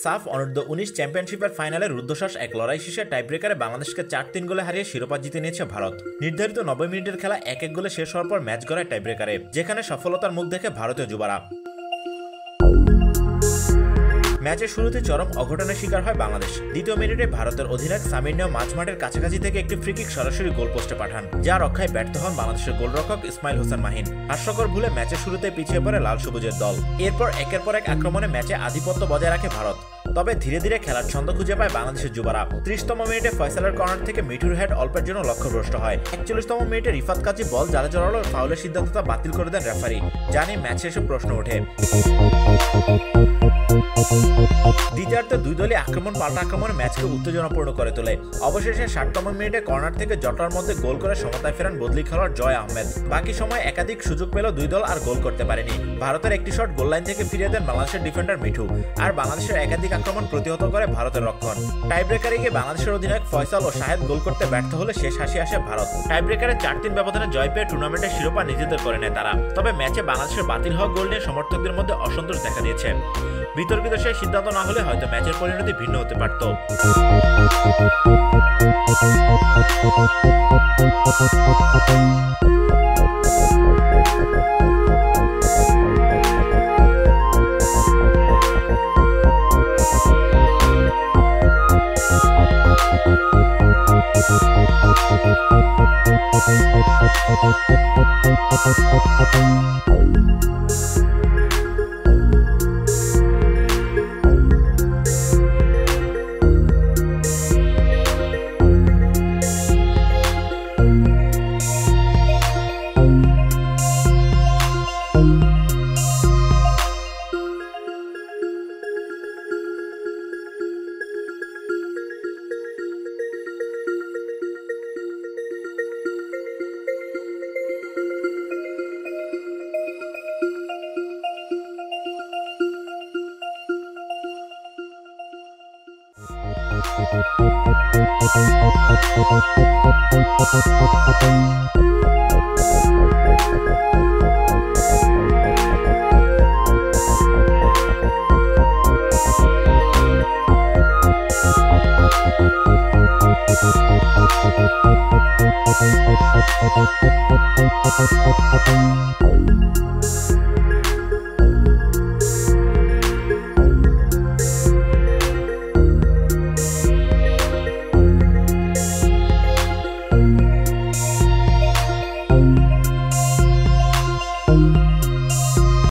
সাফ অনূর্ধ্ব-19 চ্যাম্পিয়নশিপের ফাইনালে রুদ্ধশ্বাস এক লড়াই শেষে টাইব্রেকারে বাংলাদেশকে 4-3 গোলে হারিয়ে শিরোপা জিতে নিয়েছে ভারত। নির্ধারিত 90 মিনিটের খেলা 1-1 গোলে শেষ হওয়ার পর ম্যাচ গড়ায় টাইব্রেকারে, যেখানে সফলতার মুখ দেখে ভারতীয় যুবারা। ম্যাচের শুরুতে চরম অঘটনের শিকার হয় বাংলাদেশ। দ্বিতীয় মিনিটে ভারতের অধিনায়ক সামির নেও মাঝমাঠের কাছাকাছি থেকে একটি ফ্রিকিক সরাসরি গোল পোস্টে পাঠান, যা রক্ষায় ব্যর্থ হন বাংলাদেশের গোলরক্ষক ইসমাইল হোসেন মাহিন। হাস্যকর ভুলে ম্যাচের শুরুতে পিছিয়ে পড়ে লাল সবুজের দল। এরপর একের পর এক আক্রমণে ম্যাচে আধিপত্য বজায় রাখে ভারত। তবে ধীরে ধীরে খেলার ছন্দ খুঁজে পায় বাংলাদেশের যুবারা। 30তম মিনিটে ফয়সালের কর্নার থেকে মিঠুর হেড অল্পের জন্য লক্ষ্যভ্রষ্ট হয়। 41তম মিনিটে রিফাত কাজী বল জালে জড়ালো, ফাউলের সিদ্ধান্তটা বাতিল করে দেন রেফারি, যা নিয়ে ম্যাচ শেষে প্রশ্ন ওঠে। দ্বিতীয়ার্ধে দুই দলই আক্রমণ পাল্টা আক্রমণে ম্যাচকে উত্তেজনাপূর্ণ করে তোলে। অবশেষে 60তম মিনিটে কর্নার থেকে জটার মধ্যে গোল করে সমতায় ফেরান বদলি খেলোয়াড় জয় আহমেদ। বাকি সময় একাধিক সুযোগ পেল দুই দল আর গোল করতে পারেনি। ভারতের একটি শট গোল লাইন থেকে ফিরিয়ে দেন বাংলাদেশের ডিফেন্ডার মিঠু, আর বাংলাদেশের একাধিক আক্রমণ প্রতিহত করে ভারতের রক্ষণ। টাইব্রেকারে গিয়ে বাংলাদেশের অধিনায়ক ফয়সাল ও শাহেদ গোল করতে ব্যর্থ হলে শেষ হাসি আসে ভারত। টাইব্রেকারে 4-3 ব্যবধানে জয় পেয়ে টুর্নামেন্টের শিরোপা নিজেদের করে নেয় তারা। তবে ম্যাচে বাংলাদেশের বাতিল হওয়া গোল নিয়ে সমর্থকদের মধ্যে অসন্তোষ দেখা দিয়েছে। বিতর্কিত সেই সিদ্ধান্ত না হলে হয়তো ম্যাচের পরিণতি ভিন্ন হতে পারত। Thank you.